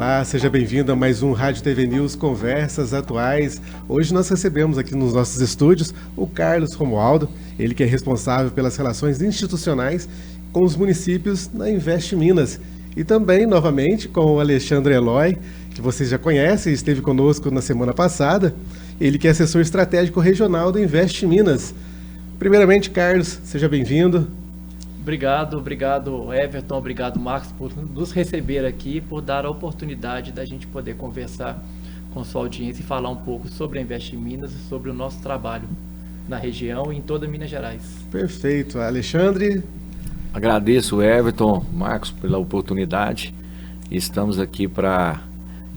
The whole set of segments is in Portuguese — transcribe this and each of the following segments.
Olá, seja bem-vindo a mais um Rádio TV News Conversas Atuais. Hoje nós recebemos aqui nos nossos estúdios o Carlos Romualdo, ele que é responsável pelas relações institucionais com os municípios na Invest Minas. E também, novamente, com o Alexandre Eloy, que vocês já conhecem, esteve conosco na semana passada, ele que é assessor estratégico regional da Invest Minas. Primeiramente, Carlos, seja bem-vindo. Obrigado Everton, obrigado Marcos por nos receber aqui, por dar a oportunidade da gente poder conversar com sua audiência e falar um pouco sobre a Invest Minas e sobre o nosso trabalho na região e em toda Minas Gerais. Perfeito. Alexandre? Agradeço, Everton, Marcos, pela oportunidade. Estamos aqui para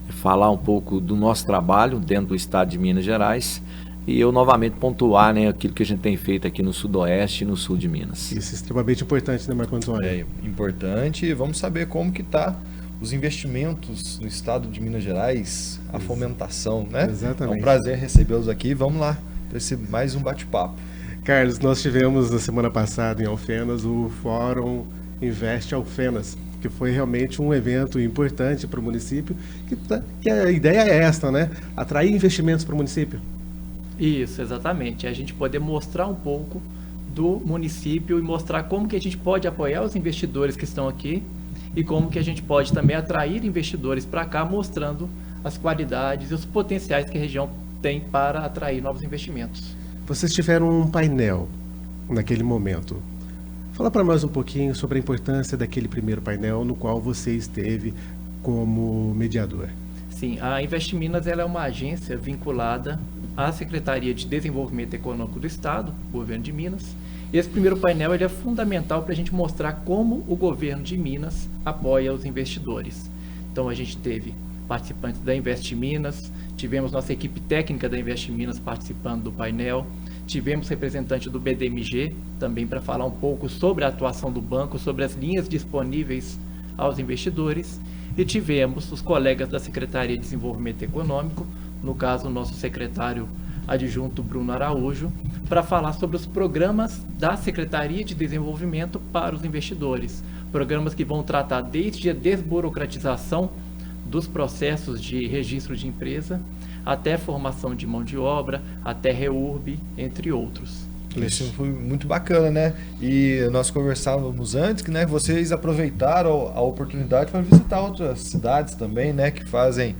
falar um pouco do nosso trabalho dentro do estado de Minas Gerais. E eu novamente pontuar, né, aquilo que a gente tem feito aqui no Sudoeste e no Sul de Minas. Isso é extremamente importante, né, Marco Antônio? É importante. Vamos saber como que está os investimentos no estado de Minas Gerais, a fomentação, né? Exatamente. É um prazer recebê-los aqui. Vamos lá para esse mais um bate-papo. Carlos, nós tivemos na semana passada em Alfenas o Fórum Invest Alfenas, que foi realmente um evento importante para o município, que a ideia é esta, né? Atrair investimentos para o município. Isso, exatamente. A gente poder mostrar um pouco do município e mostrar como que a gente pode apoiar os investidores que estão aqui e como que a gente pode também atrair investidores para cá, mostrando as qualidades e os potenciais que a região tem para atrair novos investimentos. Vocês tiveram um painel naquele momento. Fala para nós um pouquinho sobre a importância daquele primeiro painel no qual você esteve como mediador. Sim, a Invest Minas ela é uma agência vinculada à Secretaria de Desenvolvimento Econômico do Estado, Governo de Minas. E esse primeiro painel ele é fundamental para a gente mostrar como o Governo de Minas apoia os investidores. Então a gente teve participantes da Invest Minas, tivemos nossa equipe técnica da Invest Minas participando do painel, tivemos representante do BDMG também para falar um pouco sobre a atuação do banco, sobre as linhas disponíveis aos investidores, e tivemos os colegas da Secretaria de Desenvolvimento Econômico, no caso o nosso secretário adjunto Bruno Araújo, para falar sobre os programas da Secretaria de Desenvolvimento para os investidores. Programas que vão tratar desde a desburocratização dos processos de registro de empresa, até formação de mão de obra, até REURB, entre outros. Isso foi muito bacana, né? E nós conversávamos antes que, né, vocês aproveitaram a oportunidade para visitar outras cidades também, né, que fazem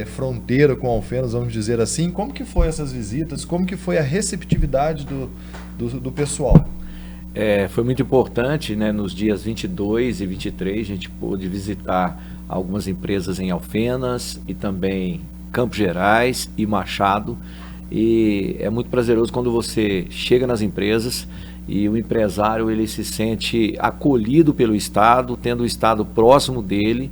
fronteira com Alfenas, vamos dizer assim. Como que foi essas visitas? Como que foi a receptividade do pessoal? Foi muito importante, né? Nos dias 22 e 23 a gente pôde visitar algumas empresas em Alfenas e também Campos Gerais e Machado. E é muito prazeroso quando você chega nas empresas e o empresário ele se sente acolhido pelo Estado, tendo o Estado próximo dele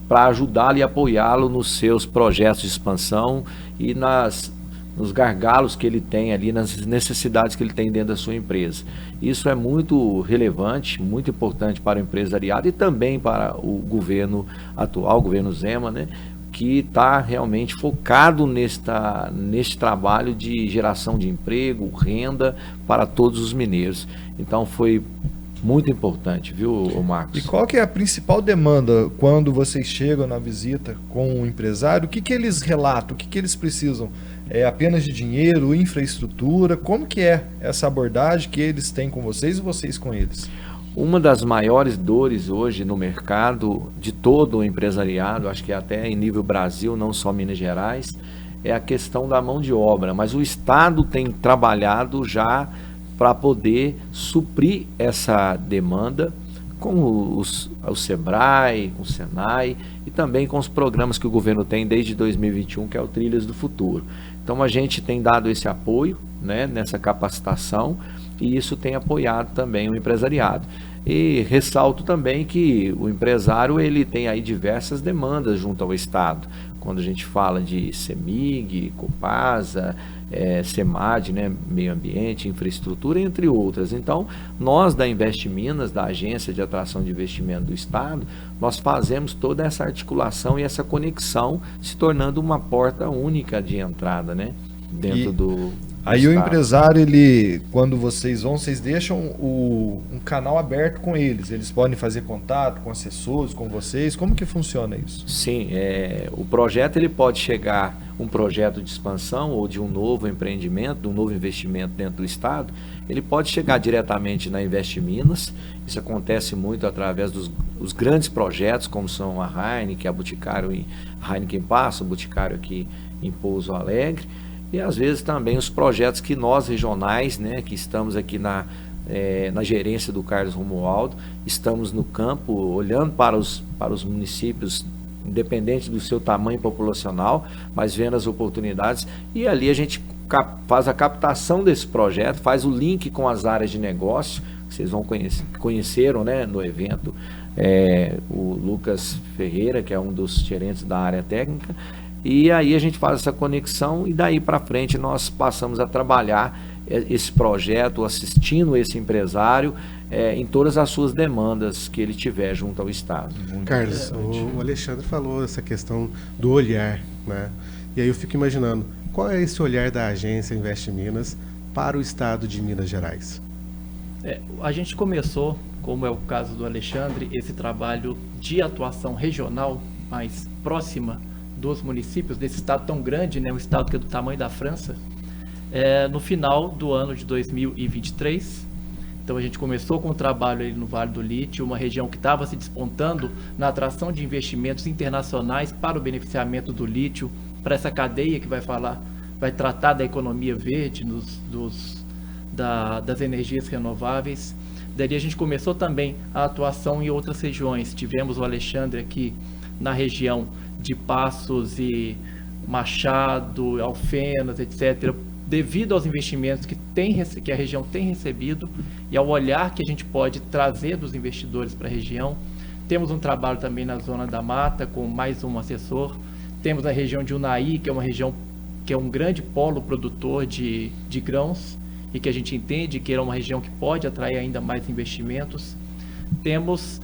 para ajudá-lo e apoiá-lo nos seus projetos de expansão e nos gargalos que ele tem ali, nas necessidades que ele tem dentro da sua empresa. Isso é muito relevante, muito importante para o empresariado e também para o governo atual, o governo Zema, né? Que está realmente focado neste trabalho de geração de emprego, renda para todos os mineiros. Então foi muito importante, viu, Marcos? E qual que é a principal demanda quando vocês chegam na visita com o empresário? O que que eles relatam? O que que eles precisam? É apenas de dinheiro, infraestrutura? Como que é essa abordagem que eles têm com vocês e vocês com eles? Uma das maiores dores hoje no mercado de todo o empresariado, acho que até em nível Brasil, não só Minas Gerais, é a questão da mão de obra. Mas o Estado tem trabalhado já para poder suprir essa demanda com o SEBRAE, com o SENAI e também com os programas que o governo tem desde 2021, que é o Trilhas do Futuro. Então a gente tem dado esse apoio, né, nessa capacitação e isso tem apoiado também o empresariado. E ressalto também que o empresário ele tem aí diversas demandas junto ao Estado. Quando a gente fala de CEMIG, Copasa, SEMAD, né, meio ambiente, infraestrutura, entre outras. Então, nós da Invest Minas, da Agência de Atração de Investimento do Estado, nós fazemos toda essa articulação e essa conexão, se tornando uma porta única de entrada, né? dentro do Aí o estado. empresário, ele, quando vocês vão, vocês deixam um canal aberto com eles. Eles podem fazer contato com assessores, com vocês. Como que funciona isso? Sim, o projeto ele pode chegar, um projeto de expansão ou de um novo empreendimento, de um novo investimento dentro do estado, ele pode chegar diretamente na Invest Minas. Isso acontece muito através dos grandes projetos, como são a Heineken, a Boticário em Heineken Passo, o Boticário aqui em Pouso Alegre, e às vezes também os projetos que nós regionais, né, que estamos aqui na gerência do Carlos Romualdo, estamos no campo olhando para os municípios, independente do seu tamanho populacional, mas vendo as oportunidades, e ali a gente faz a captação desse projeto, faz o link com as áreas de negócio, que vocês vão conheceram, né, no evento, o Lucas Ferreira, que é um dos gerentes da área técnica, e aí a gente faz essa conexão e daí para frente nós passamos a trabalhar esse projeto, assistindo esse empresário em todas as suas demandas que ele tiver junto ao Estado. Carlos, o Alexandre falou essa questão do olhar, né? E aí eu fico imaginando, qual é esse olhar da agência Invest Minas para o estado de Minas Gerais? A gente começou, como é o caso do Alexandre, esse trabalho de atuação regional mais próxima dos municípios, desse estado tão grande, né, um estado que é do tamanho da França, no final do ano de 2023. Então a gente começou com o trabalho ali no Vale do Lítio, uma região que estava se despontando na atração de investimentos internacionais para o beneficiamento do lítio, para essa cadeia que vai tratar da economia verde, das energias renováveis. Daí a gente começou também a atuação em outras regiões. Tivemos o Alexandre aqui na região de Passos e Machado, Alfenas, etc., devido aos investimentos que a região tem recebido e ao olhar que a gente pode trazer dos investidores para a região. Temos um trabalho também na Zona da Mata, com mais um assessor. Temos a região de Unai, que é uma região que é um grande polo produtor de grãos e que a gente entende que é uma região que pode atrair ainda mais investimentos. Temos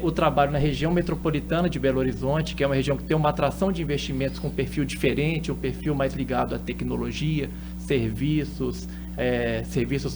o trabalho na região metropolitana de Belo Horizonte, que é uma região que tem uma atração de investimentos com um perfil diferente, um perfil mais ligado à tecnologia, serviços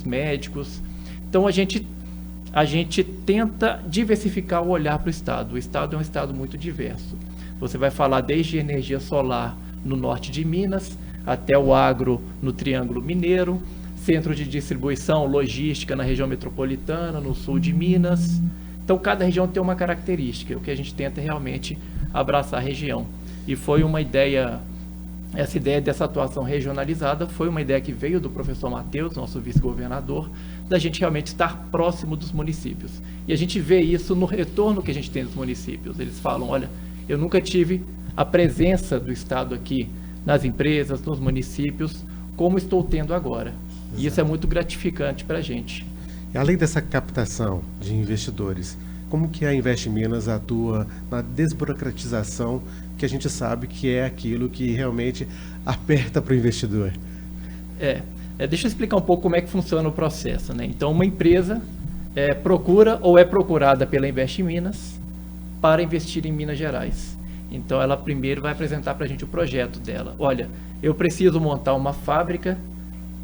médicos. Então a gente tenta diversificar o olhar para o estado. O estado é um estado muito diverso. Você vai falar desde energia solar no norte de Minas, até o agro no Triângulo Mineiro, centro de distribuição, logística na região metropolitana, no sul de Minas. Então cada região tem uma característica, o que a gente tenta realmente abraçar a região. E foi uma ideia, essa ideia dessa atuação regionalizada foi uma ideia que veio do professor Matheus, nosso vice-governador, da gente realmente estar próximo dos municípios. E a gente vê isso no retorno que a gente tem dos municípios. Eles falam, olha, eu nunca tive a presença do Estado aqui nas empresas, nos municípios, como estou tendo agora. E isso é muito gratificante para a gente. E além dessa captação de investidores, como que a Invest Minas atua na desburocratização, que a gente sabe que é aquilo que realmente aperta para o investidor? Deixa eu explicar um pouco como é que funciona o processo, né? Então, uma empresa procura ou é procurada pela Invest Minas para investir em Minas Gerais. Então, ela primeiro vai apresentar para a gente o projeto dela. Olha, eu preciso montar uma fábrica,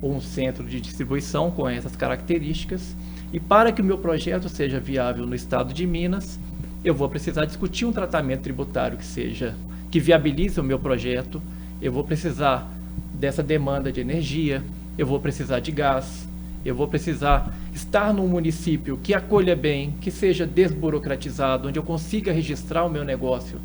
um centro de distribuição com essas características, e para que o meu projeto seja viável no estado de Minas, eu vou precisar discutir um tratamento tributário que viabilize o meu projeto, eu vou precisar dessa demanda de energia, eu vou precisar de gás, eu vou precisar estar num município que acolha bem, que seja desburocratizado, onde eu consiga registrar o meu negócio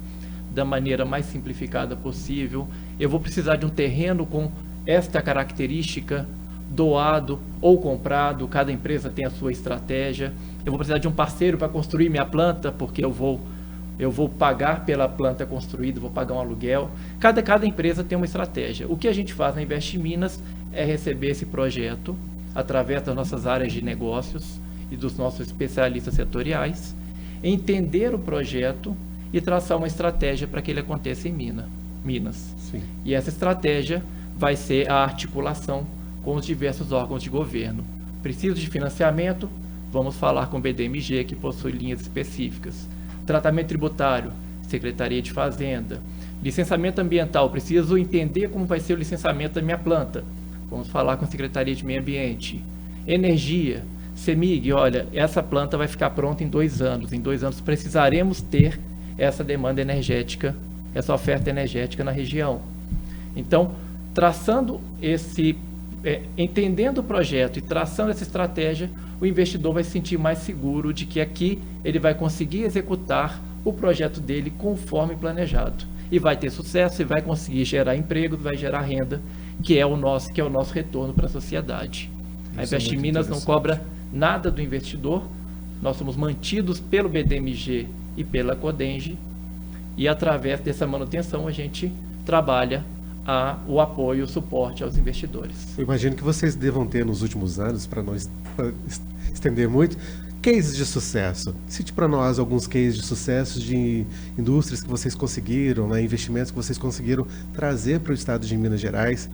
da maneira mais simplificada possível, eu vou precisar de um terreno com esta característica, doado ou comprado, cada empresa tem a sua estratégia. Eu vou precisar de um parceiro para construir minha planta, porque eu vou pagar pela planta construída, vou pagar um aluguel. Cada empresa tem uma estratégia. O que a gente faz na Invest Minas é receber esse projeto através das nossas áreas de negócios e dos nossos especialistas setoriais, entender o projeto e traçar uma estratégia para que ele aconteça em Minas. Sim. E essa estratégia vai ser a articulação com os diversos órgãos de governo. Preciso de financiamento? Vamos falar com o BDMG, que possui linhas específicas. Tratamento tributário, Secretaria de Fazenda. Licenciamento ambiental, preciso entender como vai ser o licenciamento da minha planta. Vamos falar com a Secretaria de Meio Ambiente. Energia, CEMIG, olha, essa planta vai ficar pronta em 2 anos. Em 2 anos precisaremos ter essa demanda energética, essa oferta energética na região. Então, traçando entendendo o projeto e traçando essa estratégia, o investidor vai se sentir mais seguro de que aqui ele vai conseguir executar o projeto dele conforme planejado. E vai ter sucesso e vai conseguir gerar empregos, vai gerar renda, que é o nosso retorno para a sociedade. A Invest Minas não cobra nada do investidor, nós somos mantidos pelo BDMG e pela Codenge, e através dessa manutenção a gente trabalha o apoio, o suporte aos investidores. Eu imagino que vocês devam ter nos últimos anos, para não estender muito, cases de sucesso. Cite para nós alguns cases de sucesso de indústrias que vocês conseguiram, né, investimentos que vocês conseguiram trazer para o estado de Minas Gerais,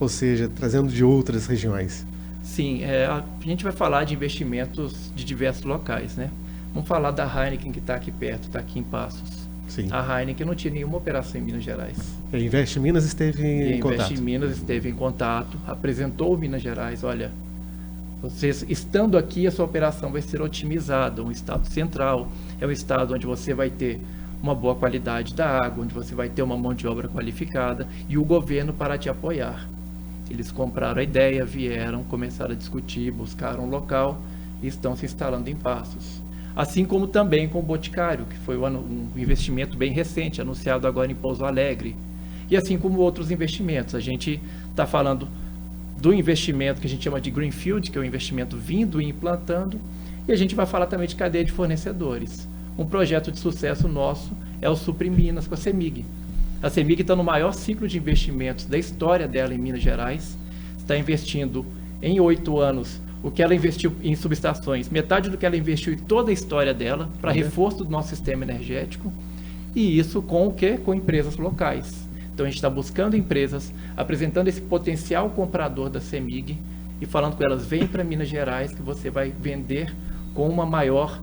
ou seja, trazendo de outras regiões. Sim, a gente vai falar de investimentos de diversos locais, né? Vamos falar da Heineken, que está aqui perto, está aqui em Passos. Sim. A Heineken não tinha nenhuma operação em Minas Gerais. A Invest Minas esteve em contato. A Invest Minas esteve em contato, apresentou Minas Gerais, olha, vocês estando aqui, a sua operação vai ser otimizada. Um estado central, é um estado onde você vai ter uma boa qualidade da água, onde você vai ter uma mão de obra qualificada e o governo para te apoiar. Eles compraram a ideia, vieram, começaram a discutir, buscaram um local e estão se instalando em Passos. Assim como também com o Boticário, que foi um investimento bem recente, anunciado agora em Pouso Alegre. E assim como outros investimentos. A gente está falando do investimento que a gente chama de Greenfield, que é o investimento vindo e implantando, e a gente vai falar também de cadeia de fornecedores. Um projeto de sucesso nosso é o Supre Minas, com a CEMIG. A CEMIG está no maior ciclo de investimentos da história dela em Minas Gerais, está investindo em 8 anos o que ela investiu em subestações, metade do que ela investiu em toda a história dela, para reforço do nosso sistema energético, e isso com o quê? Com empresas locais. Então a gente está buscando empresas, apresentando esse potencial comprador da CEMIG e falando com elas, vem para Minas Gerais que você vai vender com uma maior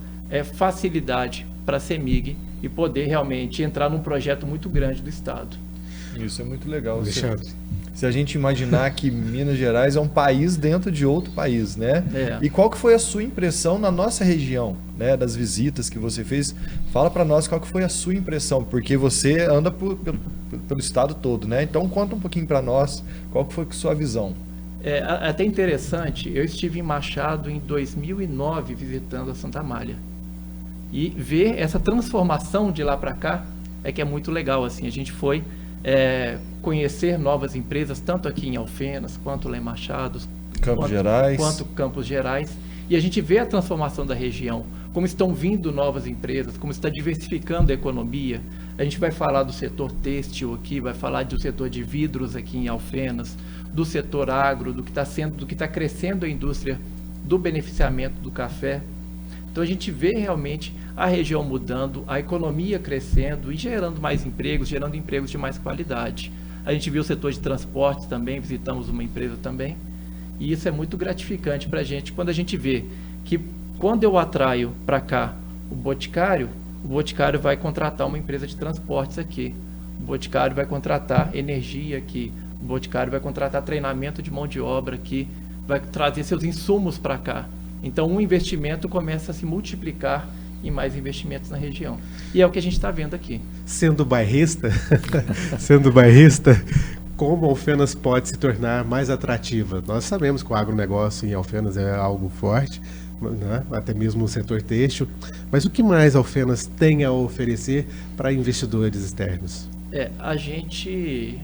facilidade para a CEMIG e poder realmente entrar num projeto muito grande do estado. Isso é muito legal. Se a gente imaginar que Minas Gerais é um país dentro de outro país, né? E qual que foi a sua impressão na nossa região, né? Das visitas que você fez? Fala para nós qual que foi a sua impressão, porque você anda pelo estado todo, né? Então conta um pouquinho para nós qual que foi a sua visão. É até interessante, eu estive em Machado em 2009 visitando a Santa Amália. E ver essa transformação de lá para cá é que é muito legal, assim. A gente foi conhecer novas empresas, tanto aqui em Alfenas, quanto lá em Machado, quanto Campos Gerais, e a gente vê a transformação da região, como estão vindo novas empresas, como está diversificando a economia. A gente vai falar do setor têxtil aqui, vai falar do setor de vidros aqui em Alfenas, do setor agro, do que está crescendo a indústria do beneficiamento do café. Então a gente vê realmente a região mudando, a economia crescendo e gerando mais empregos, gerando empregos de mais qualidade. A gente viu o setor de transportes também, visitamos uma empresa também, e isso é muito gratificante para a gente quando a gente vê que quando eu atraio para cá o Boticário vai contratar uma empresa de transportes aqui, o Boticário vai contratar energia aqui, o Boticário vai contratar treinamento de mão de obra aqui, vai trazer seus insumos para cá. Então, um investimento começa a se multiplicar em mais investimentos na região. E é o que a gente está vendo aqui. Sendo bairrista, como Alfenas pode se tornar mais atrativa? Nós sabemos que o agronegócio em Alfenas é algo forte, né? Até mesmo o setor têxtil. Mas o que mais Alfenas tem a oferecer para investidores externos? A gente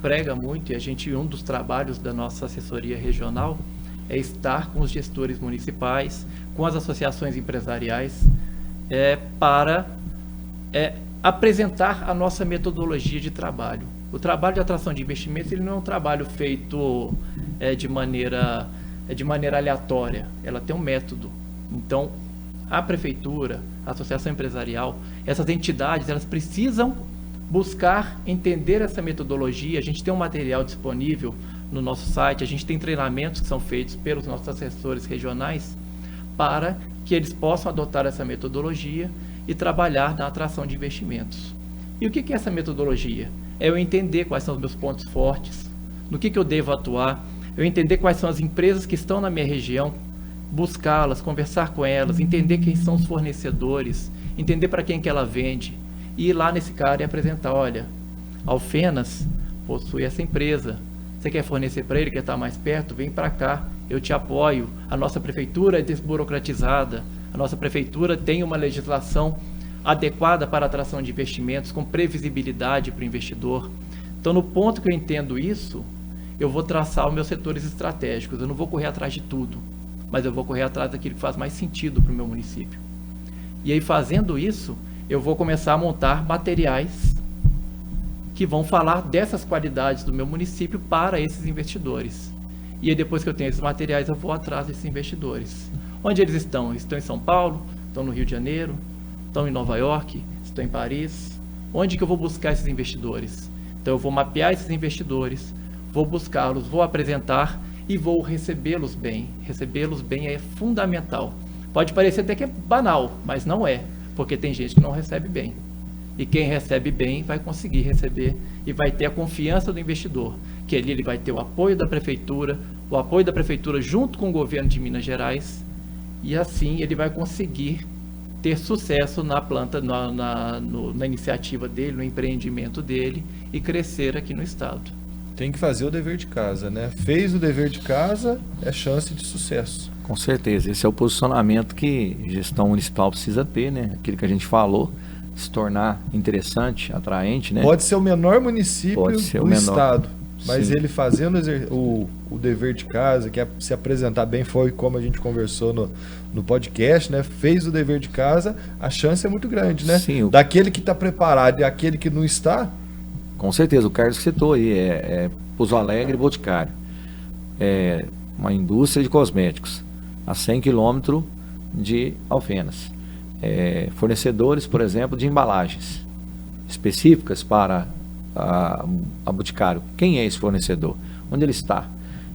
prega muito, e um dos trabalhos da nossa assessoria regional é estar com os gestores municipais, com as associações empresariais, para apresentar a nossa metodologia de trabalho. O trabalho de atração de investimentos ele não é um trabalho feito de maneira aleatória, ela tem um método. Então, a prefeitura, a associação empresarial, essas entidades, elas precisam buscar entender essa metodologia. A gente tem um material disponível no nosso site, a gente tem treinamentos que são feitos pelos nossos assessores regionais para que eles possam adotar essa metodologia e trabalhar na atração de investimentos. E o que é essa metodologia? É eu entender quais são os meus pontos fortes, no que eu devo atuar, eu entender quais são as empresas que estão na minha região, buscá-las, conversar com elas, entender quem são os fornecedores, entender para quem que ela vende, e ir lá nesse cara e apresentar, olha, Alfenas possui essa empresa, você quer fornecer para ele, quer estar mais perto, vem para cá, eu te apoio, a nossa prefeitura é desburocratizada, a nossa prefeitura tem uma legislação adequada para a atração de investimentos, com previsibilidade para o investidor. Então, no ponto que eu entendo isso, eu vou traçar os meus setores estratégicos, eu não vou correr atrás de tudo, mas eu vou correr atrás daquilo que faz mais sentido para o meu município. E aí, fazendo isso, eu vou começar a montar materiais que vão falar dessas qualidades do meu município para esses investidores. E aí, depois que eu tenho esses materiais, eu vou atrás desses investidores. Onde eles estão? Estão em São Paulo? Estão no Rio de Janeiro? Estão em Nova York? Estão em Paris? Onde que eu vou buscar esses investidores? Então, eu vou mapear esses investidores, vou buscá-los, vou apresentar e vou recebê-los bem. Recebê-los bem é fundamental. Pode parecer até que é banal, mas não é, porque tem gente que não recebe bem. E quem recebe bem vai conseguir receber e vai ter a confiança do investidor, que ali ele vai ter o apoio da prefeitura junto com o governo de Minas Gerais, e assim ele vai conseguir ter sucesso na planta, na iniciativa dele, no empreendimento dele e crescer aqui no estado. Tem que fazer o dever de casa, né? Fez o dever de casa, é chance de sucesso. Com certeza, esse é o posicionamento que a gestão municipal precisa ter, né? Aquilo que a gente falou, se tornar interessante, atraente, né? Pode ser o menor município do estado, mas Sim. ele fazendo o dever de casa, que é se apresentar bem, foi como a gente conversou no podcast, né? Fez o dever de casa, a chance é muito grande, né? Sim, daquele que está preparado e aquele que não está. Com certeza, o Carlos citou aí, Pouso Alegre e Boticário. É uma indústria de cosméticos, a 100 km de Alfenas. Fornecedores, por exemplo, de embalagens específicas para a Boticário. Quem é esse fornecedor? Onde ele está?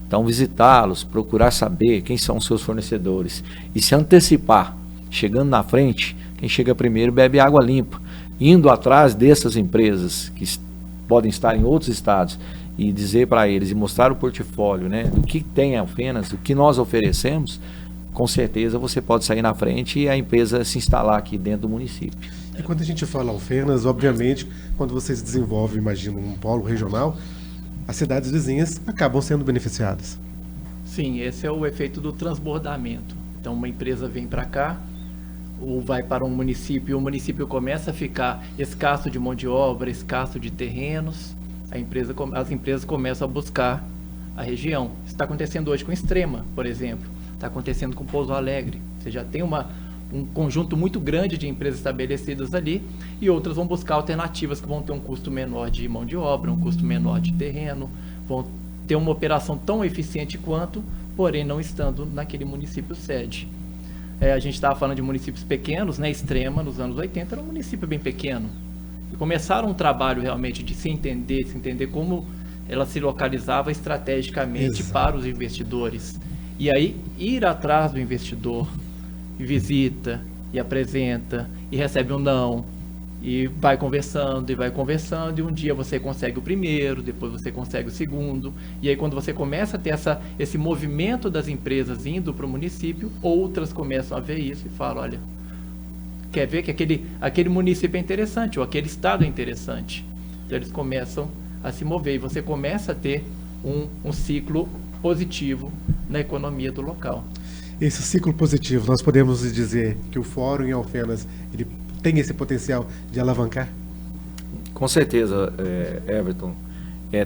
Então, visitá-los, procurar saber quem são os seus fornecedores e se antecipar. Chegando na frente, quem chega primeiro bebe água limpa. Indo atrás dessas empresas que podem estar em outros estados e dizer para eles e mostrar o portfólio, né, do que tem a Alfenas, o que nós oferecemos, com certeza você pode sair na frente e a empresa se instalar aqui dentro do município. E quando a gente fala Alfenas, obviamente, quando vocês desenvolvem, imagino, um polo regional, as cidades vizinhas acabam sendo beneficiadas. Sim, esse é o efeito do transbordamento. Então, uma empresa vem para cá, ou vai para um município, e o município começa a ficar escasso de mão de obra, escasso de terrenos, as empresas começam a buscar a região. Isso está acontecendo hoje com Extrema, por exemplo. Está acontecendo com Pouso Alegre. Você já tem um conjunto muito grande de empresas estabelecidas ali, e outras vão buscar alternativas que vão ter um custo menor de mão de obra, um custo menor de terreno, vão ter uma operação tão eficiente quanto, porém não estando naquele município sede. A gente estava falando de municípios pequenos, né? Extrema, nos anos 80, era um município bem pequeno. E começaram um trabalho realmente de se entender como ela se localizava estrategicamente para os investidores. E aí, ir atrás do investidor, e visita, e apresenta, e recebe um não, e vai conversando, e um dia você consegue o primeiro, depois você consegue o segundo, e aí quando você começa a ter esse movimento das empresas indo para o município, outras começam a ver isso e falam, olha, quer ver que aquele município é interessante, ou aquele estado é interessante. Então eles começam a se mover, e você começa a ter um ciclo positivo na economia do local. Esse ciclo positivo, nós podemos dizer que o Fórum em Alfenas, ele tem esse potencial de alavancar? Com certeza, Everton.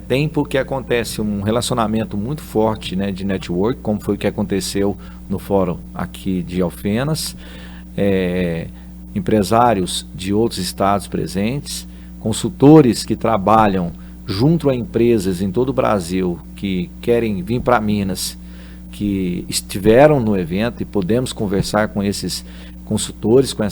Tem, porque acontece um relacionamento muito forte, né, de network, como foi o que aconteceu no fórum aqui de Alfenas, empresários de outros estados presentes, consultores que trabalham junto a empresas em todo o Brasil que querem vir para Minas, que estiveram no evento, e podemos conversar com esses consultores, com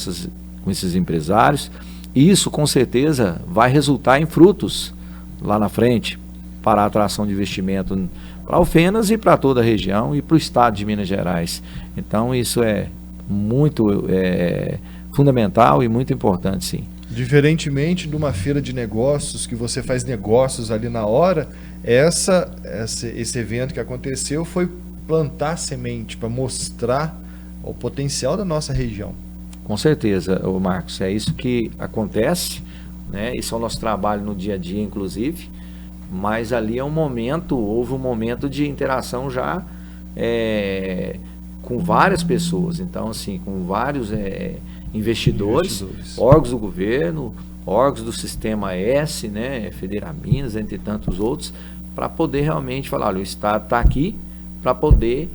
esses empresários, e isso com certeza vai resultar em frutos lá na frente para a atração de investimento para Alfenas e para toda a região e para o estado de Minas Gerais. Então isso é muito fundamental e muito importante, sim. Diferentemente de uma feira de negócios, que você faz negócios ali na hora, esse evento que aconteceu foi plantar semente para mostrar o potencial da nossa região. Com certeza, ô Marcos, é isso que acontece, né? Esse é o nosso trabalho no dia a dia, inclusive, mas ali houve um momento de interação já com várias pessoas, então assim, com vários investidores, órgãos do governo, órgãos do Sistema S, né, Federaminas, entre tantos outros, para poder realmente falar, olha, o Estado está aqui para poder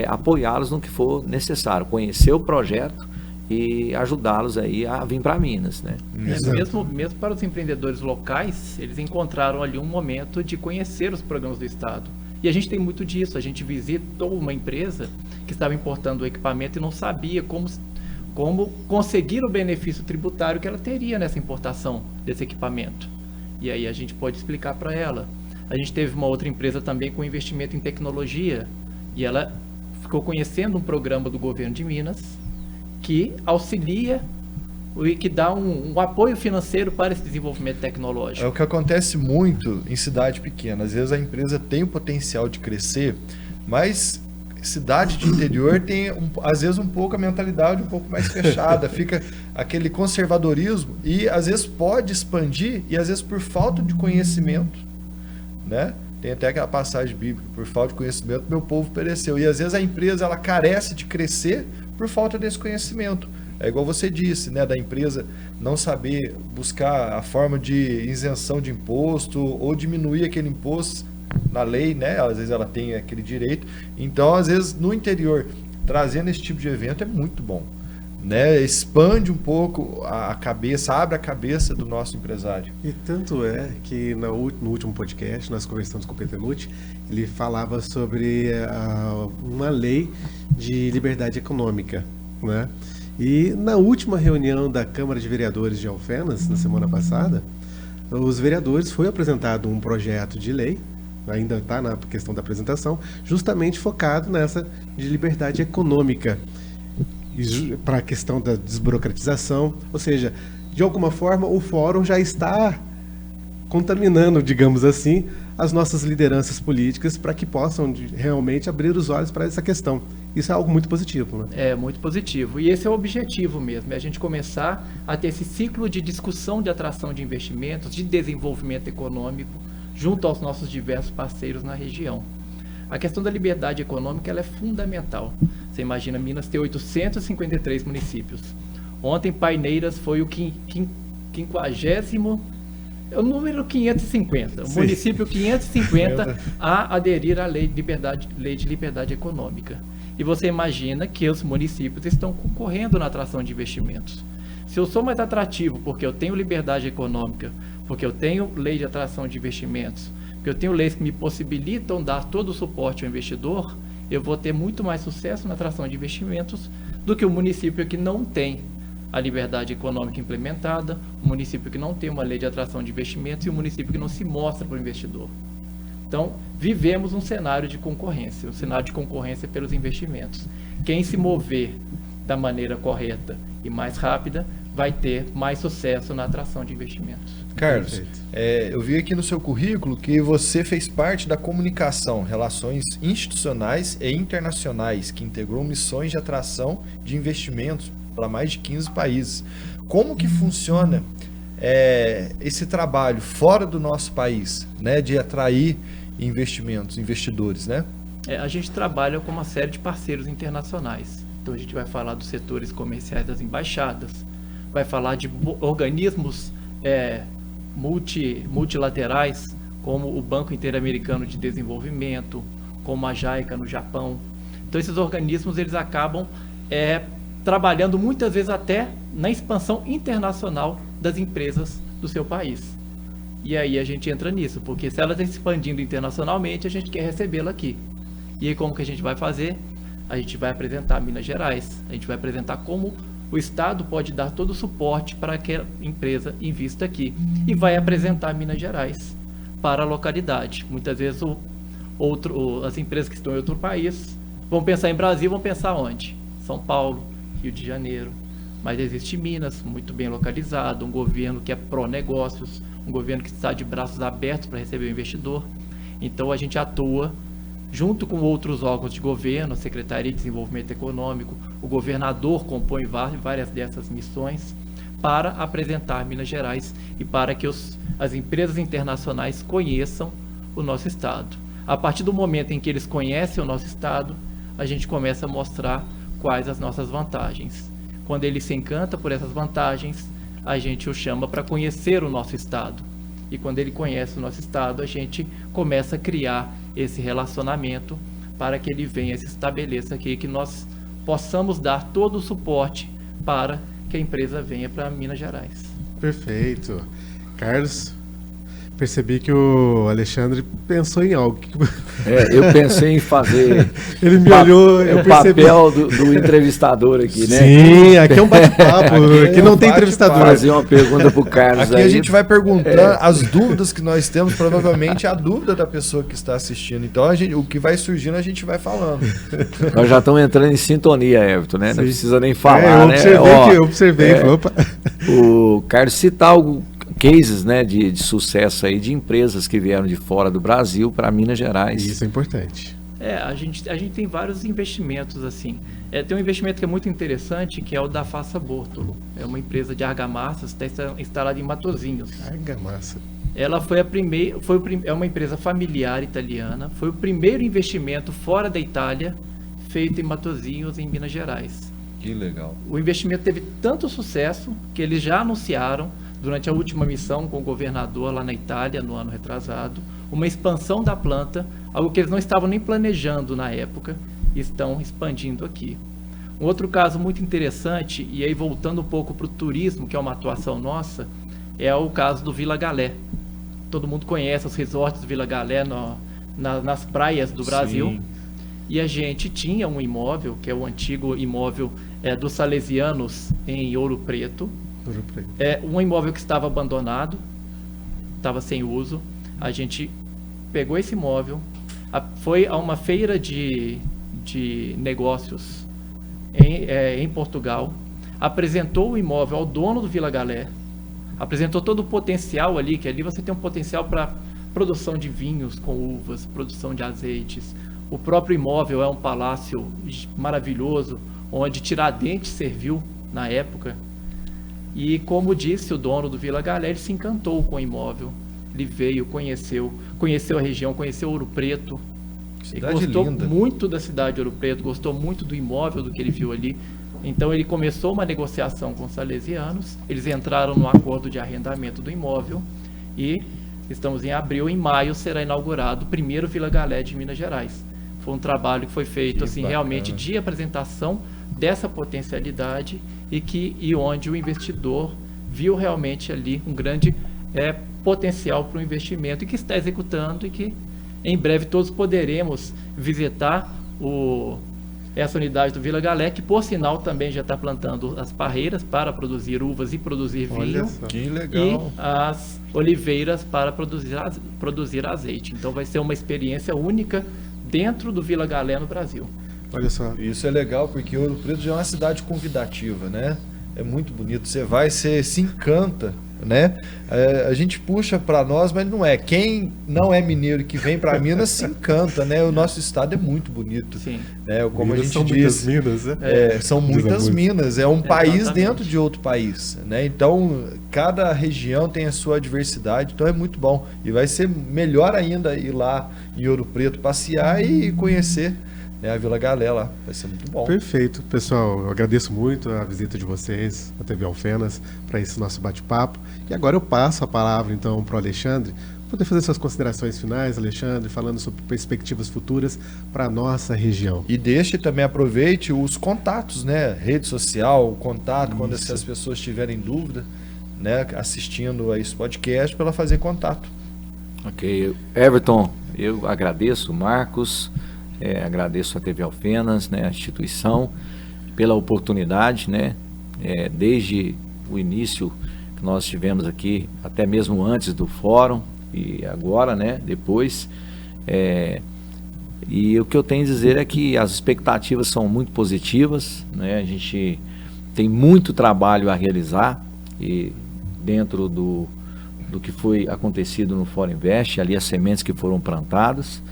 apoiá-los no que for necessário, conhecer o projeto e ajudá-los aí a vir para Minas, né? Mesmo para os empreendedores locais, eles encontraram ali um momento de conhecer os programas do Estado. E a gente tem muito disso, a gente visitou uma empresa que estava importando o equipamento e não sabia como conseguir o benefício tributário que ela teria nessa importação desse equipamento. E aí a gente pode explicar para ela. A gente teve uma outra empresa também com investimento em tecnologia e ela ficou conhecendo um programa do governo de Minas que auxilia e que dá um apoio financeiro para esse desenvolvimento tecnológico. É o que acontece muito em cidade pequena. Às vezes a empresa tem o potencial de crescer, mas cidade de interior tem, às vezes, um pouco a mentalidade um pouco mais fechada, fica aquele conservadorismo e às vezes pode expandir e às vezes por falta de conhecimento, né? Tem até aquela passagem bíblica, por falta de conhecimento meu povo pereceu. E às vezes a empresa ela carece de crescer por falta desse conhecimento. É igual você disse, né, da empresa não saber buscar a forma de isenção de imposto ou diminuir aquele imposto na lei, né? Às vezes ela tem aquele direito. Então, às vezes, no interior, trazendo esse tipo de evento é muito bom, né? Expande um pouco a cabeça, abre a cabeça do nosso empresário. E tanto é que no último podcast, nós conversamos com o Petenucci, ele falava sobre uma lei de liberdade econômica, né? E na última reunião da Câmara de Vereadores de Alfenas, na semana passada, os vereadores foi apresentado um projeto de lei, ainda está na questão da apresentação, justamente focado nessa de liberdade econômica, para a questão da desburocratização, ou seja, de alguma forma o fórum já está contaminando, digamos assim, as nossas lideranças políticas para que possam realmente abrir os olhos para essa questão. Isso é algo muito positivo, né? É muito positivo. E esse é o objetivo mesmo, é a gente começar a ter esse ciclo de discussão de atração de investimentos, de desenvolvimento econômico, junto aos nossos diversos parceiros na região. A questão da liberdade econômica ela é fundamental. Você imagina, Minas tem 853 municípios. Ontem, Paineiras foi o 50º, é o número 550, o município 550 a aderir à lei de liberdade econômica. E você imagina que os municípios estão concorrendo na atração de investimentos. Se eu sou mais atrativo porque eu tenho liberdade econômica, porque eu tenho lei de atração de investimentos, porque eu tenho leis que me possibilitam dar todo o suporte ao investidor, eu vou ter muito mais sucesso na atração de investimentos do que o município que não tem a liberdade econômica implementada, o município que não tem uma lei de atração de investimentos e o município que não se mostra para o investidor. Então, vivemos um cenário de concorrência, pelos investimentos. Quem se mover da maneira correta e mais rápida vai ter mais sucesso na atração de investimentos. Carlos, eu vi aqui no seu currículo que você fez parte da comunicação, relações institucionais e internacionais, que integrou missões de atração de investimentos para mais de 15 países. Como que funciona esse trabalho fora do nosso país, né, de atrair investidores, né? A gente trabalha com uma série de parceiros internacionais. Então a gente vai falar dos setores comerciais das embaixadas, vai falar de organismos multilaterais, como o Banco Interamericano de Desenvolvimento, como a JICA no Japão. Então esses organismos eles acabam trabalhando muitas vezes até na expansão internacional das empresas do seu país. E aí a gente entra nisso, porque se ela está expandindo internacionalmente, a gente quer recebê-la aqui. E aí como que a gente vai fazer? A gente vai apresentar Minas Gerais, a gente vai apresentar como o Estado pode dar todo o suporte para que a empresa invista aqui. E vai apresentar Minas Gerais para a localidade. Muitas vezes as empresas que estão em outro país vão pensar em Brasil, vão pensar onde? São Paulo, Rio de Janeiro. mas existe Minas, muito bem localizado, um governo que é pró-negócios, um governo que está de braços abertos para receber o investidor. Então a gente atua junto com outros órgãos de governo, a Secretaria de Desenvolvimento Econômico, o governador compõe várias dessas missões para apresentar Minas Gerais e para que as empresas internacionais conheçam o nosso estado. A partir do momento em que eles conhecem o nosso estado, a gente começa a mostrar quais as nossas vantagens. Quando ele se encanta por essas vantagens, a gente o chama para conhecer o nosso estado. E quando ele conhece o nosso estado, a gente começa a criar esse relacionamento para que ele venha se estabeleça aqui, que nós possamos dar todo o suporte para que a empresa venha para Minas Gerais. Perfeito. Carlos, percebi que o Alexandre pensou em algo. Eu pensei em fazer Ele me olhou, eu o percebi. papel do entrevistador aqui, né? Sim, aqui é um bate-papo, aqui não tem entrevistador. Fazer uma pergunta pro Carlos Aqui aí. a gente vai perguntando as dúvidas que nós temos, provavelmente é a dúvida da pessoa que está assistindo. Então o que vai surgindo a gente vai falando. Nós já estamos entrando em sintonia, Everton, né? Não Sim. precisa nem falar, eu né? observei, Ó, eu observei. Opa. O Carlos cita algo, cases, né, de sucesso aí de empresas que vieram de fora do Brasil para Minas Gerais. Isso é importante. A gente tem vários investimentos assim. Tem um investimento que é muito interessante, que é o da Faça Bortolo. É uma empresa de argamassas, está instalada em Matosinhos. Argamassa. Ela foi é uma empresa familiar italiana, foi o primeiro investimento fora da Itália feito em Matosinhos, em Minas Gerais. Que legal. O investimento teve tanto sucesso que eles já anunciaram, durante a última missão com o governador lá na Itália, no ano retrasado, uma expansão da planta, algo que eles não estavam nem planejando na época, e estão expandindo aqui. Um outro caso muito interessante, e aí voltando um pouco para o turismo, que é uma atuação nossa, é o caso do Vila Galé. Todo mundo conhece os resorts do Vila Galé nas praias do Brasil. Sim. E a gente tinha um imóvel, que é o antigo imóvel dos Salesianos em Ouro Preto. É um imóvel que estava abandonado, estava sem uso. A gente pegou esse imóvel, foi a uma feira de negócios em Portugal, apresentou o imóvel ao dono do Vila Galé, apresentou todo o potencial ali, que ali você tem um potencial para produção de vinhos com uvas, produção de azeites. O próprio imóvel é um palácio maravilhoso, onde Tiradentes serviu na época. E como disse o dono do Vila Galé, ele se encantou com o imóvel. Ele veio, conheceu a região, conheceu Ouro Preto. Ele gostou linda. muito da cidade de Ouro Preto, gostou muito do imóvel, do que ele viu ali. Então ele começou uma negociação com os salesianos, eles entraram no acordo de arrendamento do imóvel e estamos em abril, em maio será inaugurado o primeiro Vila Galé de Minas Gerais. Foi um trabalho que foi feito assim, realmente de apresentação dessa potencialidade e onde o investidor viu realmente ali um grande potencial para o investimento e que está executando e que em breve todos poderemos visitar essa unidade do Vila Galé, que por sinal também já está plantando as parreiras para produzir uvas e produzir vinho. Que legal. E as oliveiras para produzir azeite. Então vai ser uma experiência única dentro do Vila Galé no Brasil. Olha só. Isso é legal porque Ouro Preto já é uma cidade convidativa, né? É muito bonito. Você vai, você se encanta, né? A gente puxa para nós, mas não é. Quem não é mineiro que vem para Minas se encanta, né? O nosso estado é muito bonito. Sim. Né? Como Minas a gente são diz, muitas minas, né? são muitas minas. É um país Exatamente. dentro de outro país, né? Então, cada região tem a sua diversidade, então é muito bom. E vai ser melhor ainda ir lá em Ouro Preto passear e conhecer a Vila Galé lá. Vai ser muito bom. Perfeito. Pessoal, eu agradeço muito a visita de vocês à TV Alfenas para esse nosso bate-papo. E agora eu passo a palavra, então, para o Alexandre, poder fazer suas considerações finais, Alexandre, falando sobre perspectivas futuras para a nossa região. E aproveite os contatos, né? Rede social, contato, quando as pessoas tiverem dúvida, né? Assistindo a esse podcast, para ela fazer contato. Ok. Everton, eu agradeço, Marcos, agradeço a TV Alfenas, né, a instituição, pela oportunidade, né? Desde o início que nós tivemos aqui, até mesmo antes do fórum, e agora, né, depois, e o que eu tenho a dizer é que as expectativas são muito positivas, né, a gente tem muito trabalho a realizar e dentro do que foi acontecido no Fórum Invest, ali as sementes que foram plantadas,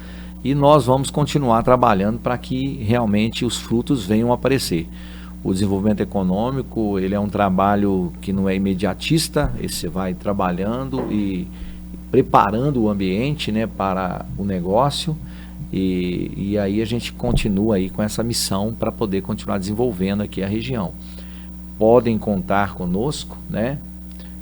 e nós vamos continuar trabalhando para que realmente os frutos venham a aparecer. O desenvolvimento econômico, ele é um trabalho que não é imediatista, você vai trabalhando e preparando o ambiente, né, para o negócio, e aí a gente continua aí com essa missão para poder continuar desenvolvendo aqui a região. Podem contar conosco, né,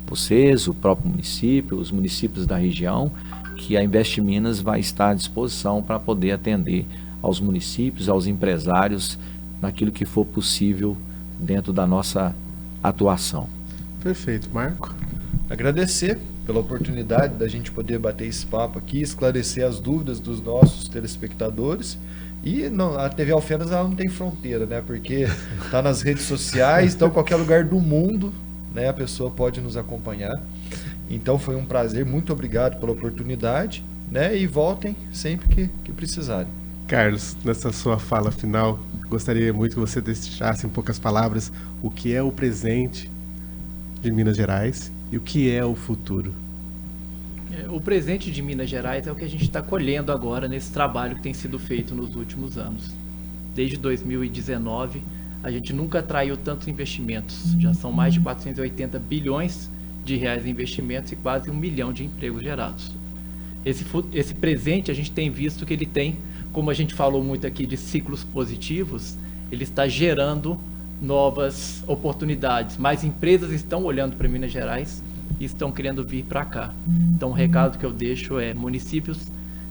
vocês, o próprio município, os municípios da região, que a Invest Minas vai estar à disposição para poder atender aos municípios, aos empresários, naquilo que for possível dentro da nossa atuação. Perfeito. Marco? Agradecer pela oportunidade da gente poder bater esse papo aqui, esclarecer as dúvidas dos nossos telespectadores. E a TV Alfenas, ela não tem fronteira, né? Porque está nas redes sociais, então qualquer lugar do mundo, né, a pessoa pode nos acompanhar. Então foi um prazer, muito obrigado pela oportunidade, né? E voltem sempre que precisarem. Carlos, nessa sua fala final, gostaria muito que você deixasse em poucas palavras o que é o presente de Minas Gerais e o que é o futuro. O presente de Minas Gerais é o que a gente está colhendo agora nesse trabalho que tem sido feito nos últimos anos. Desde 2019, a gente nunca atraiu tantos investimentos. Já são mais de 480 bilhões de reais em investimentos e quase 1 milhão de empregos gerados. Esse presente, a gente tem visto que ele tem, como a gente falou muito aqui de ciclos positivos, ele está gerando novas oportunidades. Mais empresas estão olhando para Minas Gerais e estão querendo vir para cá. Então o recado que eu deixo é: municípios,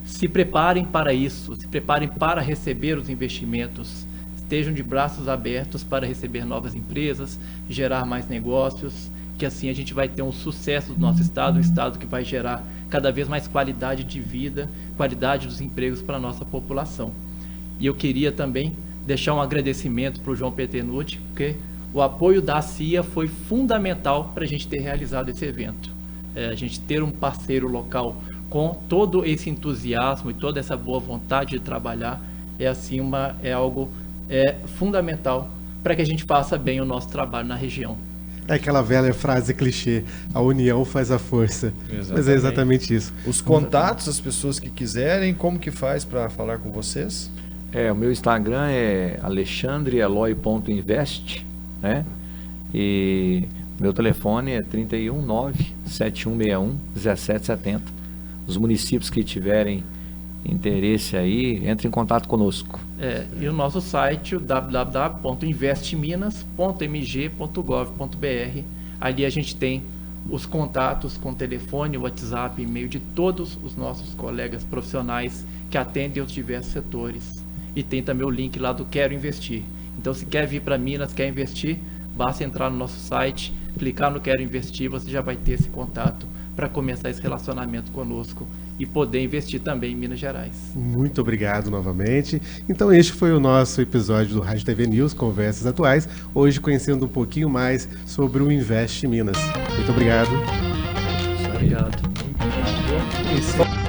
se preparem para isso, se preparem para receber os investimentos, estejam de braços abertos para receber novas empresas, gerar mais negócios, que assim a gente vai ter um sucesso do nosso estado, um estado que vai gerar cada vez mais qualidade de vida, qualidade dos empregos para a nossa população. E eu queria também deixar um agradecimento para o João Peternucci, porque o apoio da CIA foi fundamental para a gente ter realizado esse evento. A gente ter um parceiro local com todo esse entusiasmo e toda essa boa vontade de trabalhar é algo fundamental para que a gente faça bem o nosso trabalho na região. É aquela velha frase clichê, a união faz a força. Exatamente. Mas é exatamente isso. Os contatos, as pessoas que quiserem, como que faz para falar com vocês? O meu Instagram é alexandreeloy.invest, né? E meu telefone é 319-7161-1770. Os municípios que tiverem interesse aí, entre em contato conosco. E o nosso site, o www.investminas.mg.gov.br. Ali a gente tem os contatos com telefone, WhatsApp, e-mail de todos os nossos colegas profissionais que atendem os diversos setores. E tem também o link lá do Quero Investir. Então, se quer vir para Minas, quer investir, basta entrar no nosso site, clicar no Quero Investir, você já vai ter esse contato para começar esse relacionamento conosco e poder investir também em Minas Gerais. Muito obrigado novamente. Então este foi o nosso episódio do Rádio TV News Conversas Atuais, hoje conhecendo um pouquinho mais sobre o Invest Minas. Muito obrigado. Obrigado. Muito bom.